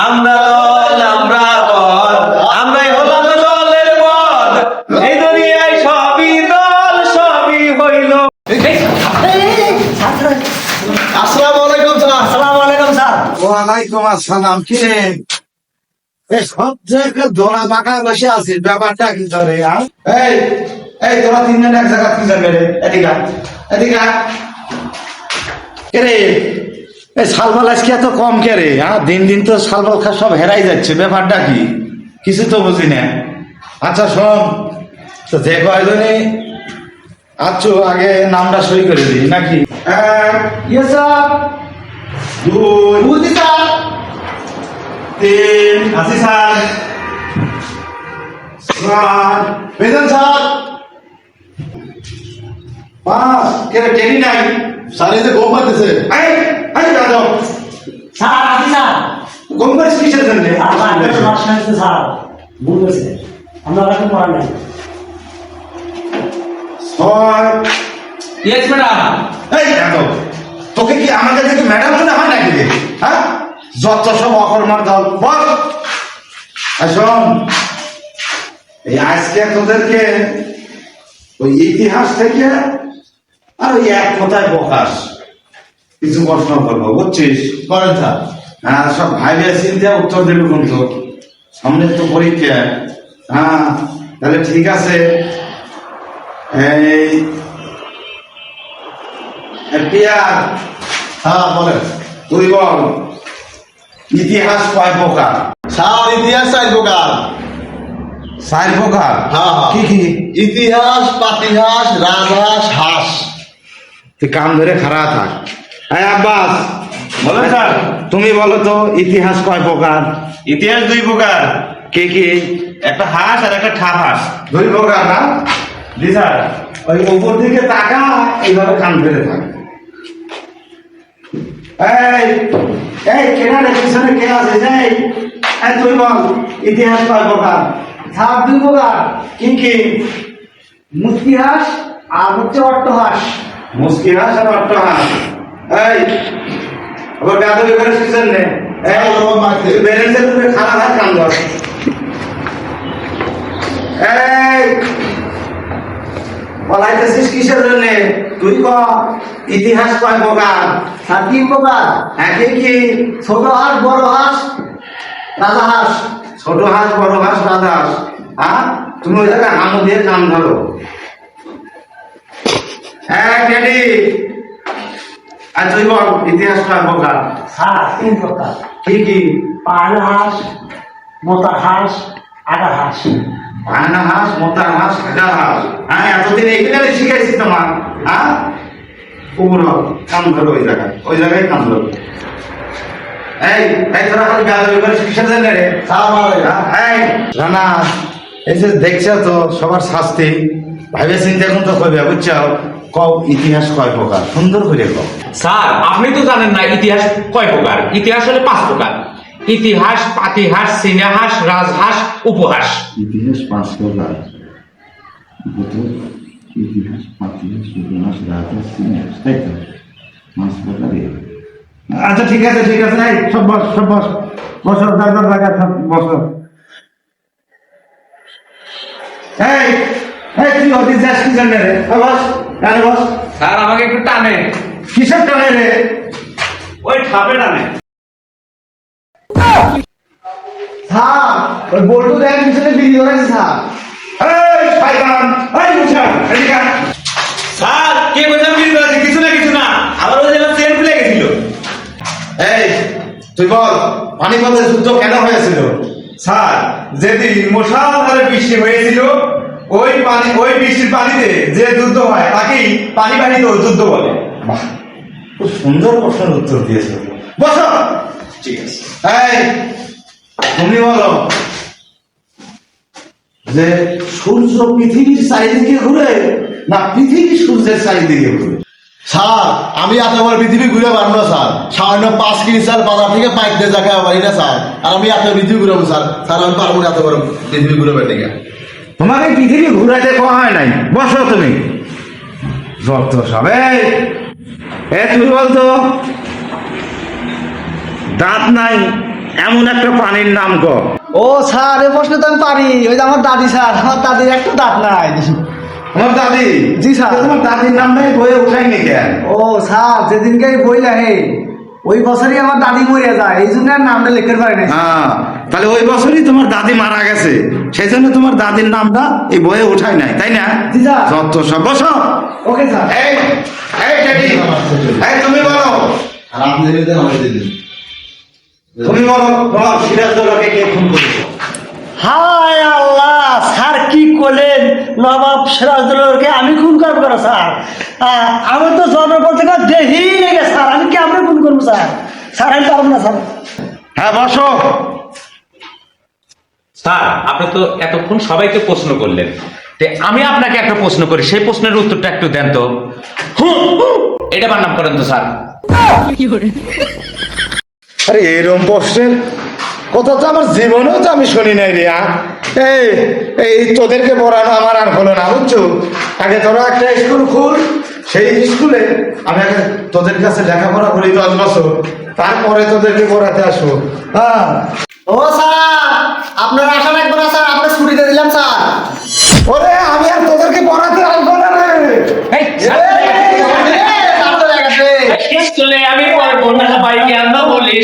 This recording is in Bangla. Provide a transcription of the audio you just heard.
আমরা দল আমরা বল আমরাই হলাম দলের বল এই দুনিয়ায় সবই দল সবই হইল। আসসালামু আলাইকুম স্যার। আসসালামু আলাইকুম স্যার। ওয়ালাইকুম আসসালাম। কি রে এই সব জায়গায় দোলা পাকা বসে আছিস, ব্যাপারটা কি ধরে? এই এই তোরা তিনজন এক জায়গা কি যাবে রে? এদিকে আয়, এদিকে আয়। কে রে এই শালবাল আজকে এত কম কে রে? হ্যাঁ, দিন দিন তো শালবাল খা সব হেরাই যাচ্ছে, ব্যাপারটা কি কিছু তো বুঝি না। আচ্ছা শোন, তো যে কয়জনই আচ্ছু আগে নামটা সই করে দিই নাকি? Yes sir. দুই বুঝি স্যার। তিন আসি স্যার, চার বেতন স্যার, পাঁচ কে রে টেনি নাই স্যার এই যে গম পাইতেছে। এই এই দাদা স্যার আসি স্যার। গঙ্গার কিসের জন্য? স্যার ভুল হয়েছে, আমরা রাখতে পারা নাই। ছয় ইয়েস ম্যাডাম। এই দাদা তোকে কি আমাদের থেকে ম্যাডাম মনে হয় নাকি রে? হ্যাঁ, যত সব অকর্মার দল বল। আর শোন, এই আজকে তোদেরকে ওই ইতিহাস থেকে আর ওই এক কথায় প্রকাশ কিছু প্রশ্ন করবো, বুঝছিস? করেন স্যার। হ্যাঁ, সব ভাইবে চিন্তা উত্তর দেবে কিন্তু সামনে তো পরীক্ষা। হ্যাঁ তাহলে ঠিক আছে। এই পিয়ার, হ্যাঁ বলেন। তুই বল ইতিহাস কয় প্রকার? স্যার ইতিহাস 4 প্রকার। 4 প্রকার? হ্যাঁ, হ্যাঁ। কি কি? ইতিহাস, পাতিহাস, রাজহাঁস, হাঁস। তুই কাম ধরে খাড়া থাক। হ্যাঁ আব্বাস বলেন স্যার। তুমি বলো তো ইতিহাস কয় প্রকার? ইতিহাস 2 প্রকার, কে কি? একটা হাঁস আর একটা ঠা হাঁস। 2 প্রকার না? জি স্যার। ওই উপর দিকে তাকা, এইভাবে কান ধরে থাক। এই এই কেনারে পিছনে কে আছে? এই এই তুই বল ইতিহাস কয় প্রকার? স্যার 2 প্রকার, কি কি? মুক্তিহাস আর হচ্ছে অট্টহাস। মুস্কি হাঁস আর অট্টহাঁস। এই আবার গাদবি করে পিছন নে। এই তুই ব্যালেন্সের উপরে খাড়া থাক, কান ধর। এই বলাইতেছিস কিসের জন্য? তুই ক ইতিহাস কয় প্রকার? স্যার 3 প্রকার, হ্যাঁ কি কি? ছোট হাঁস, বড় হাঁস, রাজা হাঁস। ছোট হাঁস, বড় হাঁস, রাজা হাঁস। হ্যাঁ, তুমি ওই জায়গায় হামু দিয়ে কান ধরো। হ্যাঁ টেডি, আর তুই বল ইতিহাস কয় প্রকার? স্যার 3 প্রকার, কি কি? পায়না হাঁস, মোটা হাঁস, আগা হাঁস। ভায়না হাঁস, মোটা হাঁস, হাজার হাঁস। হ্যাঁ, এতদিন এইখানে শিখাইছি তোমার। হ্যাঁ, উপর কান ধরো, ওই জায়গায় কান ধরো। এই এই তোরা খালি গাদবি করে কিসের জন্য রে? এই রানা, এই যে দেখছ তো সবার শাস্তি, ভাবে চিন্তা এখন তো করবে, বুঝছো? কও ইতিহাস কয় প্রকার, সুন্দর করে কও। স্যার আপনি তো জানেন না ইতিহাস কয় প্রকার। ইতিহাস হলো 5 প্রকার, ইতিহাস, পাতিহাস, সিনেহাস, রাজহাঁস, উপহাস। ইতিহাস 5 প্রকার: ইতিহাস, পাতিহাস, উপহাস, রাজহাঁস, সিনেহাস। তাই তো 5 প্রকার। আচ্ছা ঠিক আছে ঠিক আছে, এই সব বস, সব বস, বসো, দরকার জায়গা সব বসো। এই এই তুই অফিস যাস কি জন্য রে? বস, কেন বস? স্যার আমাকে একটু টানে, কিসের টানে রে? ওই ঠাপে টানে। স্যার ওই বল্টু দেখ পিছনে ভিডিও আছে স্যার। এই শয়তান, এই মুছা, এদিকে আয়। স্যার কে বললাম বিল করেছে? কিছু না কিছু না, আমার ওই যেন চেন খুলে গেছিল। এই তুই বল পানিপথের যুদ্ধ কেন হয়েছিল? স্যার যেদিন মুষলধারে বৃষ্টি হয়েছিল, ওই বৃষ্টির পানিতে যে যুদ্ধ হয় তাকেই পানিবাহিত যুদ্ধ বলে। বাহ, খুব সুন্দর প্রশ্নের উত্তর দিয়েছো। বসো। ঠিক আছে। এই তুমি বলো যে সূর্য পৃথিবীর চারিদিকে ঘুরে না পৃথিবী সূর্যের চারিদিকে ঘুরে? স্যার আমি এতবার পৃথিবী ঘুরে পারবো না স্যার। সামান্য 5 কেজি চাল বাজার থেকে পাইতে যা খাওয়া পারি না স্যার। আর আমি এত পৃথিবী ঘুরাবো স্যার? স্যার আমি পারবো না এতবার পৃথিবী ঘুরে পাইতে গিয়ে। তোমাকে পৃথিবী ঘুরাইতে কোয়া হয় নাই। বসো তুমি। যত সব তুই বলতো দাঁত নাই এমন একটা প্রাণীর নাম গো। ও স্যার এই প্রশ্ন তো আমি পারি, ওই যে আমার দাদি স্যার, আমার দাদির একটা দাঁত নাই। তোমার দাদি? জি, স্যার। তোমার দাদির নাম নাই বইয়ে উঠাইনি কেন? ও স্যার, যেদিনকে বই লেখে ওই বছরই আমার দাদি মরে যায়, এই জন্য আর নামটা লিখতে পারি না। হ্যাঁ, তাহলে ওই বছরই তোমার দাদি মারা গেছে, সেই জন্য তোমার দাদির নামটা এই বইয়ে উঠাই নাই, তাই না? জি, স্যার। যত সব বসো। Okay sir. এই এই টেডি, এই তুমি বলো, আর আপনি যদি আমাকে দিয়ে দিন। তুমি বলো তোমার সিরাজদৌলাকে কে খুন করেছে? হায় আল্লাহ, স্যার কি করলেন? নবাব সিরাজদৌলকে আমি খুন করবো কেন স্যার? আমি তো জন্মপর থেকে দেখি লেগে স্যার, আমি কেমন খুন করবো স্যার? স্যার আমি পারবো না স্যার। হ্যাঁ বসো। স্যার আপনি তো এতক্ষণ সবাইকে প্রশ্ন করলেন, তে আমি আপনাকে একটা প্রশ্ন করি, সেই প্রশ্নের উত্তরটা একটু দেন তো। এটা বানাম করেন তো স্যার। আরে এরকম প্রশ্নের কথা তো আমার জীবনেও তো আমি শুনি নাই রে। এই এই তোদেরকে পড়ানো আমার আর হলো না, বুঝছো? আগে তোরা একটা স্কুল খুল, সেই স্কুলে আমি আগে তোদের কাছে লেখাপড়া করি 10 বছর, তারপরে তোদেরকে পড়াতে আসবো। হ্যাঁ, ও স্যার, আপনার আশা লাগবে না স্যার, আপনার ছুটিতে দিলাম স্যার। ওরে আমি আর তোদেরকে পড়াতে আসবো না রে। এই, স্যার, চলে আমি পরে বন্যা পাই কেন বলি